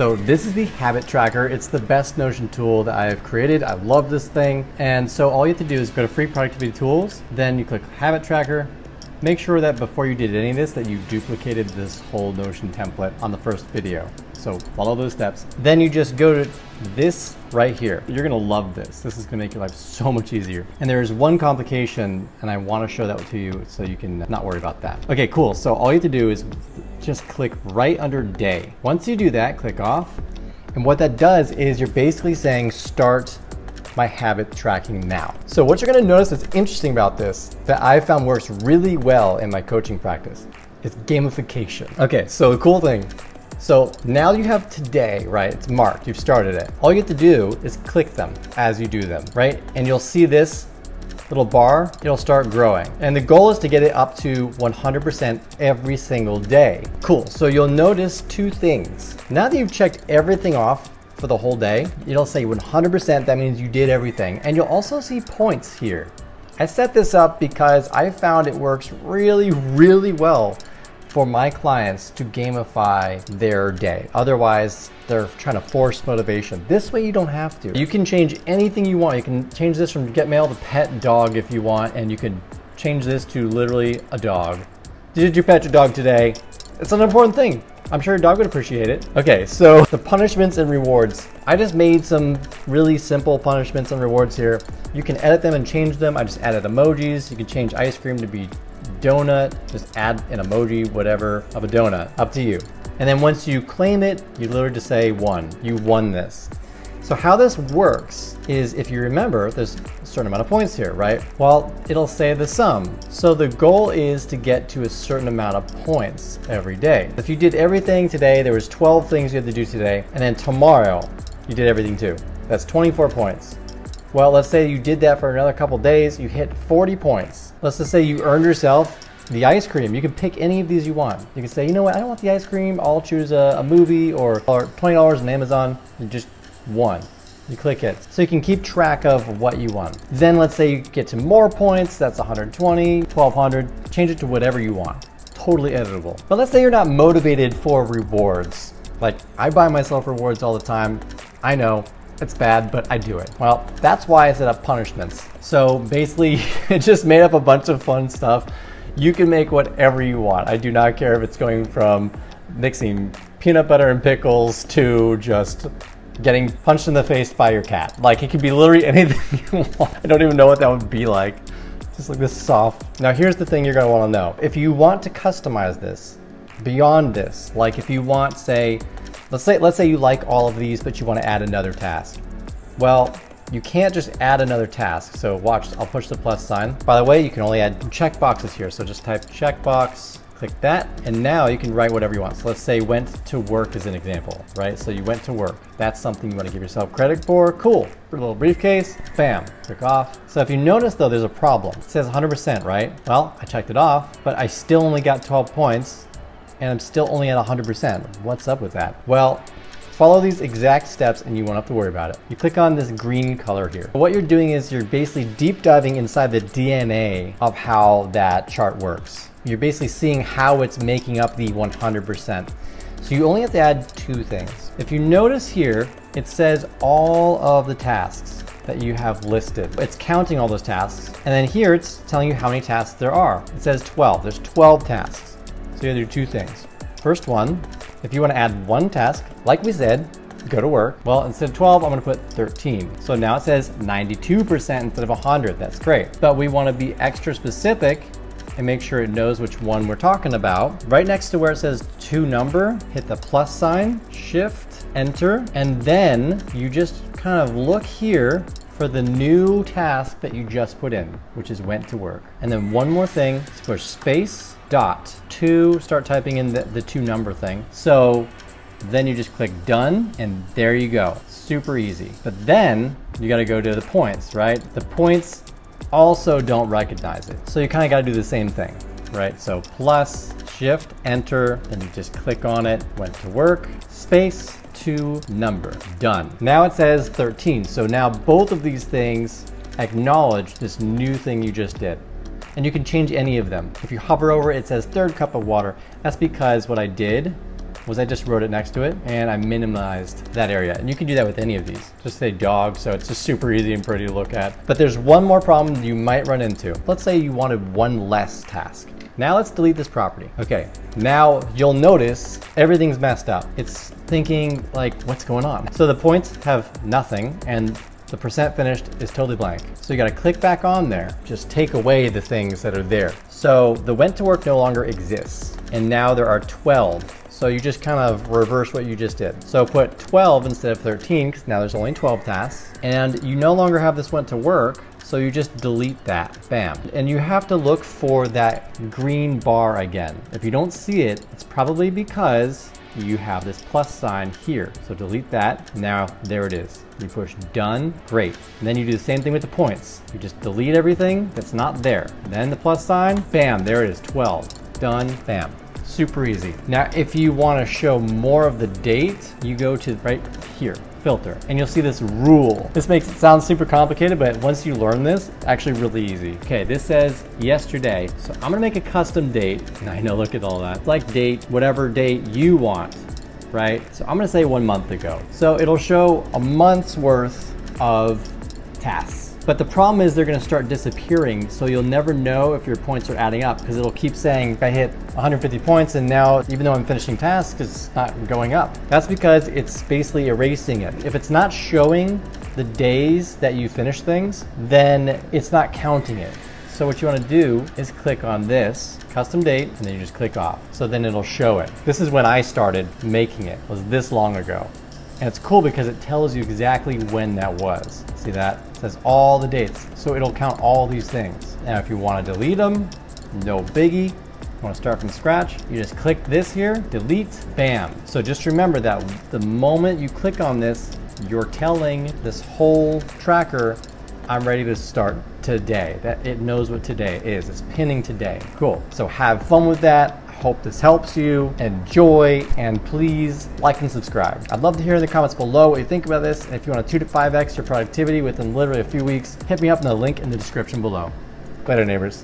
So this is the habit tracker. It's the best Notion tool that I have created. I love this thing. And so all you have to do is go to free productivity tools, then you click habit tracker. Make sure that before you did any of this that you duplicated this whole Notion template on the first video. So follow those steps. Then you just go to this right here. You're gonna love this. This is gonna make your life so much easier. And there is one complication, and I wanna show that to you so you can not worry about that. Okay, cool. So all you have to do is just click right under day. Once you do that, click off. And what that does is you're basically saying start my habit tracking now. So what you're gonna notice that's interesting about this, that I found works really well in my coaching practice, is gamification. Okay, so the cool thing, so now you have today, right? It's marked, you've started it. All you have to do is click them as you do them, right? And you'll see this little bar, it'll start growing. And the goal is to get it up to 100% every single day. Cool, so you'll notice two things. Now that you've checked everything off for the whole day, it'll say 100%, that means you did everything. And you'll also see points here. I set this up because I found it works really, really well for my clients to gamify their day. Otherwise, they're trying to force motivation. This way you don't have to. You can change anything you want. You can change this from get mail to pet dog if you want, and you can change this to literally a dog. Did you pet your dog today? It's an important thing. I'm sure your dog would appreciate it. Okay, so the punishments and rewards. I just made some really simple punishments and rewards here. You can edit them and change them. I just added emojis. You can change ice cream to be donut. Just add an emoji, whatever, of a donut. Up to you. And then once you claim it, you literally just say won. You won this. So how this works is, if you remember, there's a certain amount of points here, right? Well, it'll say the sum. So the goal is to get to a certain amount of points every day. If you did everything today, there was 12 things you had to do today, and then tomorrow you did everything too. That's 24 points. Well, let's say you did that for another couple days, you hit 40 points. Let's just say you earned yourself the ice cream. You can pick any of these you want. You can say, you know what, I don't want the ice cream, I'll choose a movie or $20 on Amazon. You just won. You click it. So you can keep track of what you want. Then let's say you get to more points, that's 120, 1200, change it to whatever you want. Totally editable. But let's say you're not motivated for rewards. Like, I buy myself rewards all the time. I know, it's bad, but I do it. Well, that's why I set up punishments. So basically, it just made up a bunch of fun stuff. You can make whatever you want. I do not care if it's going from mixing peanut butter and pickles to just getting punched in the face by your cat. Like, it could be literally anything you want. I don't even know what that would be like. Just like this soft. Now here's the thing you're gonna wanna know. If you want to customize this beyond this, like if you want, say, let's say you like all of these, but you wanna add another task. Well, you can't just add another task. So watch, I'll push the plus sign. By the way, you can only add checkboxes here. So just type checkbox, click that, and now you can write whatever you want. So let's say went to work as an example, right? So you went to work. That's something you want to give yourself credit for. Cool. For a little briefcase, bam, click off. So if you notice though, there's a problem. It says 100%, right? Well, I checked it off, but I still only got 12 points and I'm still only at 100%. What's up with that? Well, follow these exact steps and you won't have to worry about it. You click on this green color here. What you're doing is you're basically deep diving inside the DNA of how that chart works. You're basically seeing how it's making up the 100%. So you only have to add two things. If you notice here, it says all of the tasks that you have listed. It's counting all those tasks. And then here it's telling you how many tasks there are. It says 12, there's 12 tasks. So you have to do two things. First one, if you want to add one task, like we said, go to work. Well, instead of 12, I'm going to put 13. So now it says 92% instead of 100. That's great. But we want to be extra specific and make sure it knows which one we're talking about. Right next to where it says to number, hit the plus sign, shift, enter, and then you just kind of look here for the new task that you just put in, which is went to work. And then one more thing, push space, dot, to start typing in the to number thing. So then you just click done, and there you go. Super easy. But then you got to go to the points, right? The points also don't recognize it. So you kind of got to do the same thing, right? So plus, shift, enter, then you just click on it, went to work, space, to number, done. Now it says 13. So now both of these things acknowledge this new thing you just did. And you can change any of them. If you hover over it, it says third cup of water. That's because what I did was I just wrote it next to it and I minimized that area. And you can do that with any of these. Just say dog, so it's just super easy and pretty to look at. But there's one more problem you might run into. Let's say you wanted one less task. Now let's delete this property. Okay, now you'll notice everything's messed up. It's thinking like, what's going on? So the points have nothing and the percent finished is totally blank. So you gotta click back on there. Just take away the things that are there. So the went to work no longer exists. And now there are 12. So you just kind of reverse what you just did. So put 12 instead of 13, because now there's only 12 tasks. And you no longer have this went to work, so you just delete that, bam. And you have to look for that green bar again. If you don't see it, it's probably because you have this plus sign here. So delete that, now there it is. You push done, great. And then you do the same thing with the points. You just delete everything that's not there. Then the plus sign, bam, there it is, 12. Done, bam. Super easy. Now, if you want to show more of the date, you go to right here, filter, and you'll see this rule. This makes it sound super complicated, but once you learn this, it's actually really easy. Okay, this says yesterday, so I'm gonna make a custom date. And I know, look at all that. It's like date, whatever date you want, right? So I'm gonna say 1 month ago. So it'll show a month's worth of tasks. But the problem is they're gonna start disappearing, so you'll never know if your points are adding up, because it'll keep saying I hit 150 points and now even though I'm finishing tasks, it's not going up. That's because it's basically erasing it. If it's not showing the days that you finish things, then it's not counting it. So what you wanna do is click on this, custom date, and then you just click off. So then it'll show it. This is when I started making it, was this long ago. And it's cool because it tells you exactly when that was. See that? It says all the dates. So it'll count all these things. Now if you want to delete them, no biggie. You want to start from scratch, you just click this here, delete, bam. So just remember that the moment you click on this, you're telling this whole tracker, I'm ready to start today. That it knows what today is. It's pinning today. Cool. So have fun with that. Hope this helps you. Enjoy, and please like and subscribe. I'd love to hear in the comments below what you think about this. And if you want to 2 to 5x your productivity within literally a few weeks, hit me up in the link in the description below. Later, neighbors.